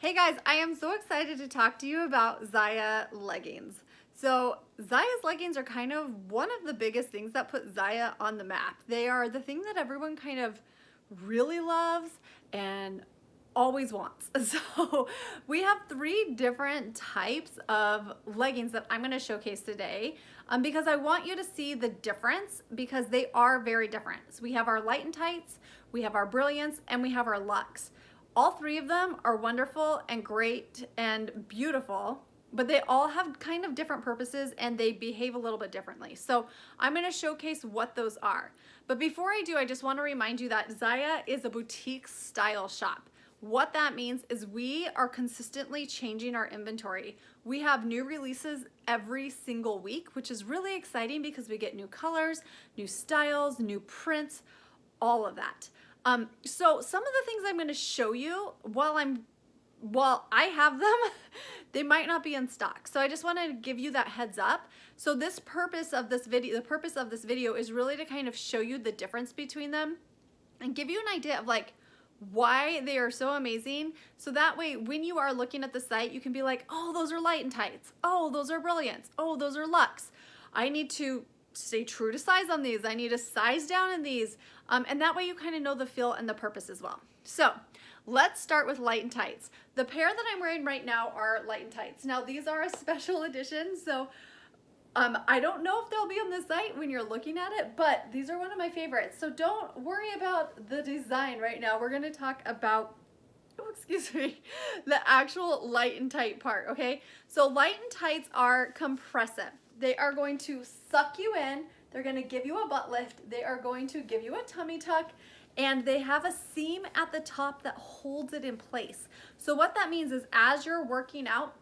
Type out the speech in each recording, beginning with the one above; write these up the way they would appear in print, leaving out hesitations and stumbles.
Hey guys, I am so excited to talk to you about ZYIA leggings. So ZYIA's leggings are kind of one of the biggest things that put ZYIA on the map. They are the thing that everyone kind of really loves and always wants. So we have 3 different types of leggings that I'm going to showcase today because I want you to see the difference because they are very different. So we have our light and tights, we have our Brilliance, and we have our Luxe. All 3 of them are wonderful and great and beautiful, but they all have kind of different purposes and they behave a little bit differently. So I'm going to showcase what those are. But before I do, I just want to remind you that ZYIA is a boutique style shop. What that means is we are consistently changing our inventory. We have new releases every single week, which is really exciting because we get new colors, new styles, new prints, all of that. So some of the things I'm going to show you while I have them, they might not be in stock. So I just want to give you that heads up. So the purpose of this video is really to kind of show you the difference between them and give you an idea of like why they are so amazing. So that way, when you are looking at the site, you can be like, oh, those are light and tights. Oh, those are Brilliance. Oh, those are Luxe. I need to stay true to size on these. I need to size down in these. And that way you kind of know the feel and the purpose as well. So let's start with light and tights. The pair that I'm wearing right now are light and tights. Now these are a special edition, so I don't know if they'll be on the site when you're looking at it, but these are one of my favorites. So don't worry about the design right now. We're going to talk about, oh, excuse me, the actual light and tight part, okay? So light and tights are compressive. They are going to suck you in. They're going to give you a butt lift. They are going to give you a tummy tuck, and they have a seam at the top that holds it in place. So what that means is as you're working out,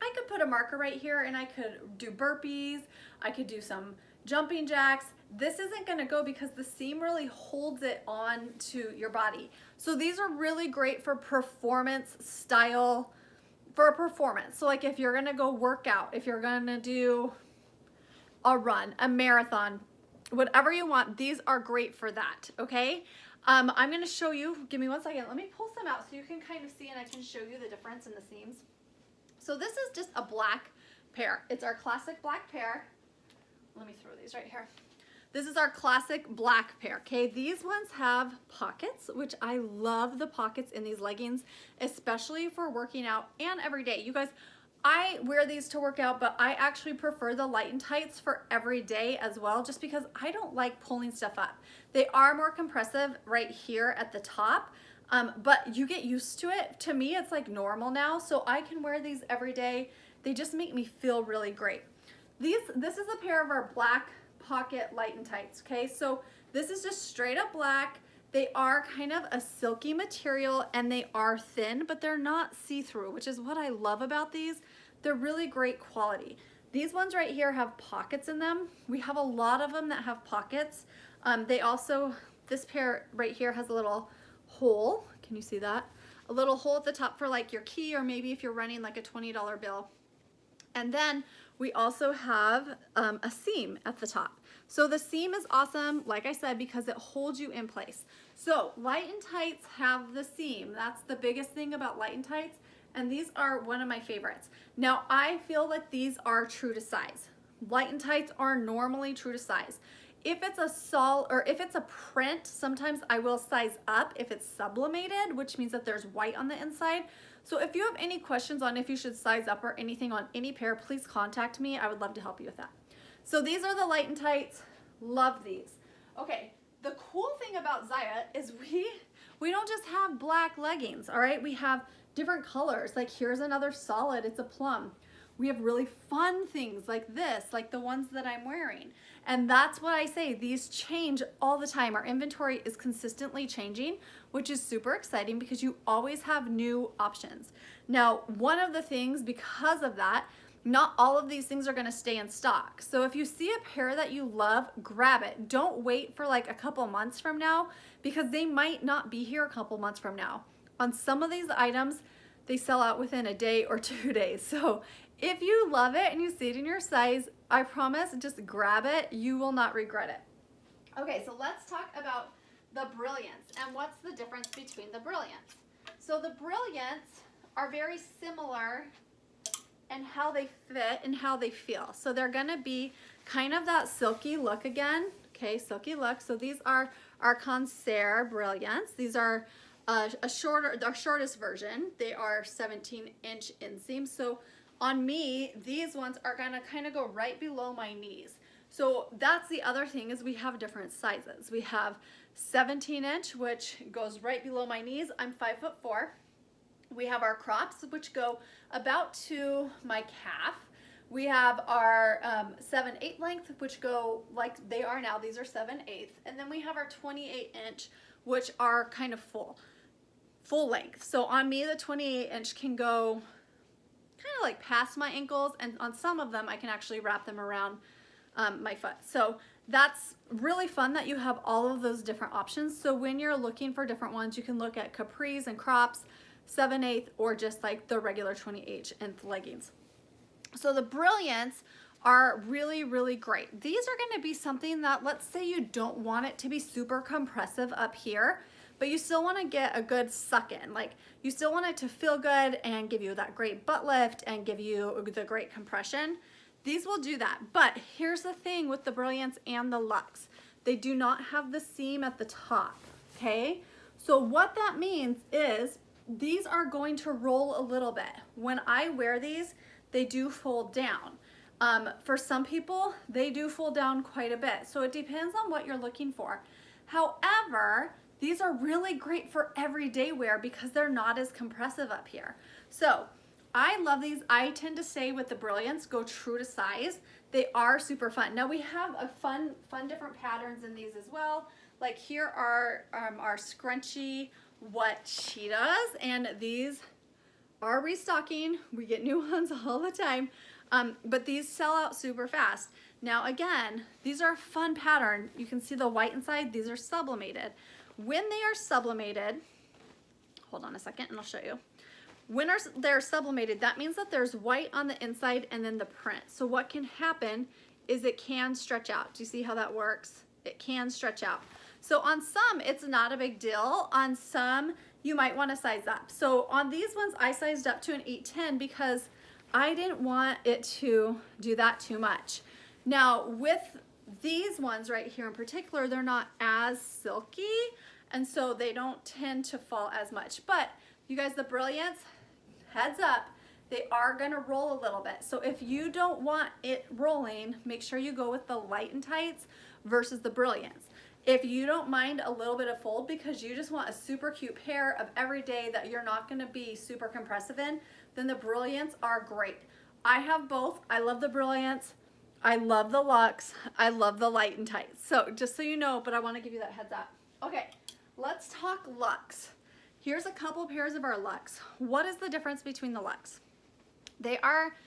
I could put a marker right here and I could do burpees. I could do some jumping jacks. This isn't going to go because the seam really holds it on to your body. So these are really great for performance style, for a performance. So like if you're going to go work out, if you're going to do a run, a marathon, whatever you want, these are great for that, okay? I'm going to show you, give me one second. Let me pull some out so you can kind of see and I can show you the difference in the seams. So this is just a black pair. It's our classic black pair. Let me throw these right here. This is our classic black pair, okay? These ones have pockets, which I love the pockets in these leggings, especially for working out and every day. You guys, I wear these to work out, but I actually prefer the light and tights for every day as well, just because I don't like pulling stuff up. They are more compressive right here at the top, but you get used to it. To me, it's like normal now, so I can wear these every day. They just make me feel really great. This is a pair of our black pocket light and tights, okay? So this is just straight up black. They are kind of a silky material and they are thin, but they're not see-through, which is what I love about these. They're really great quality. These ones right here have pockets in them. We have a lot of them that have pockets. This pair right here has a little hole. Can you see that? A little hole at the top for like your key, or maybe if you're running like a $20 bill. And then we also have a seam at the top. So the seam is awesome, like I said, because it holds you in place. So light and tights have the seam. That's the biggest thing about light and tights. And these are one of my favorites. Now I feel like these are true to size. Light and tights are normally true to size. If it's if it's a print, sometimes I will size up if it's sublimated, which means that there's white on the inside. So if you have any questions on if you should size up or anything on any pair, please contact me. I would love to help you with that. So these are the light and tights. Love these. Okay, the cool thing about ZYIA is we don't just have black leggings, all right? We have different colors. Like here's another solid, it's a plum. We have really fun things like this, like the ones that I'm wearing. And that's what I say, these change all the time. Our inventory is consistently changing, which is super exciting because you always have new options. Now, one of the things, because of that, not all of these things are gonna stay in stock. So if you see a pair that you love, grab it. Don't wait for like a couple months from now because they might not be here a couple months from now. On some of these items, they sell out within a day or 2 days. So if you love it and you see it in your size, I promise, just grab it. You will not regret it. Okay, so let's talk about the Brilliance and what's the difference between the Brilliance. So the Brilliance are very similar in how they fit and how they feel. So they're gonna be kind of that silky look again. Okay, silky look. So these are our Concert Brilliance. These are our shortest version. They are 17-inch inseam. So on me, these ones are gonna kind of go right below my knees. So that's the other thing, is we have different sizes. We have 17-inch, which goes right below my knees. I'm 5'4". We have our crops, which go about to my calf. We have our 7/8 length, which go like they are now. These are 7/8. And then we have our 28-inch, which are kind of full length. So on me, the 28-inch can go kind of like past my ankles, and on some of them, I can actually wrap them around my foot. So that's really fun that you have all of those different options. So when you're looking for different ones, you can look at capris and crops, 7/8, or just like the regular 28-inch leggings. So the Brilliance are really, really great. These are gonna be something that, let's say you don't want it to be super compressive up here, but you still wanna get a good suck in. Like, you still want it to feel good and give you that great butt lift and give you the great compression. These will do that. But here's the thing with the Brilliance and the Luxe. They do not have the seam at the top, okay? So what that means is these are going to roll a little bit. When I wear these, they do fold down. For some people, they do fold down quite a bit. So it depends on what you're looking for. However, these are really great for everyday wear because they're not as compressive up here. So I love these. I tend to say with the Brilliance, go true to size. They are super fun. Now we have a fun different patterns in these as well. Like here are our scrunchy what cheetahs, and these are restocking. We get new ones all the time, but these sell out super fast. Now again, these are a fun pattern. You can see the white inside. These are sublimated. When they are sublimated, hold on a second and I'll show you. When they're sublimated, that means that there's white on the inside and then the print. So what can happen is it can stretch out. Do you see how that works? It can stretch out. So on some, it's not a big deal. On some, you might want to size up. So on these ones, I sized up to an 8'10" because I didn't want it to do that too much. Now with these ones right here in particular, they're not as silky, and so they don't tend to fall as much. But you guys, the Brilliance, heads up, they are gonna roll a little bit. So if you don't want it rolling, make sure you go with the Light and Tights versus the Brilliance. If you don't mind a little bit of fold because you just want a super cute pair of everyday that you're not gonna be super compressive in, then the Brilliance are great. I have both. I love the Brilliance. I love the Luxe. I love the Light and Tights. So just so you know, but I wanna give you that heads up. Okay, let's talk Luxe. Here's a couple pairs of our Luxe. What is the difference between the Luxe? They are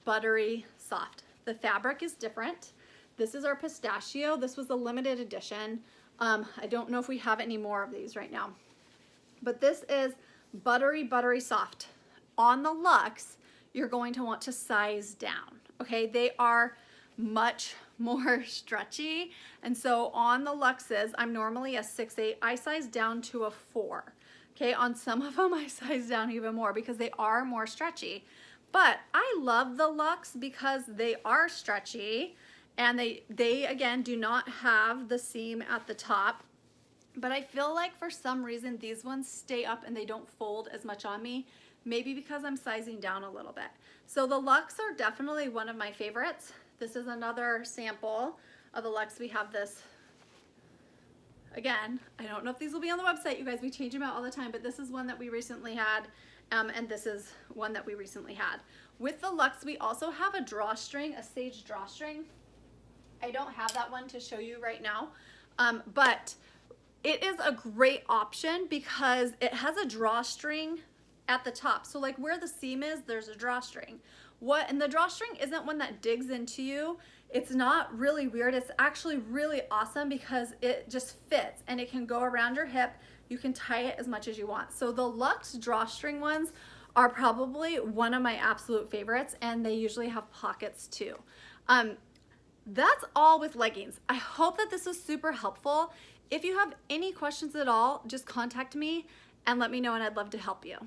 buttery soft. The fabric is different. This is our pistachio. This was a limited edition. I don't know if we have any more of these right now. But this is buttery, buttery soft. On the Luxe, you're going to want to size down. Okay, they are much more stretchy. And so on the Luxes, I'm normally a 6'8". I size down to a 4. Okay, on some of them, I size down even more because they are more stretchy. But I love the Luxe because they are stretchy. And they again do not have the seam at the top, but I feel like for some reason these ones stay up and they don't fold as much on me, maybe because I'm sizing down a little bit. So the Luxe are definitely one of my favorites. This is another sample of the Luxe. We have this, again, I don't know if these will be on the website, you guys, we change them out all the time, but this is one that we recently had, and this is one that we recently had. With the Luxe, we also have a drawstring, a sage drawstring. I don't have that one to show you right now, but it is a great option because it has a drawstring at the top. So like where the seam is, there's a drawstring. And the drawstring isn't one that digs into you. It's not really weird. It's actually really awesome because it just fits and it can go around your hip. You can tie it as much as you want. So the Luxe drawstring ones are probably one of my absolute favorites, and they usually have pockets too. That's all with leggings. I hope that this was super helpful. If you have any questions at all, just contact me and let me know, and I'd love to help you.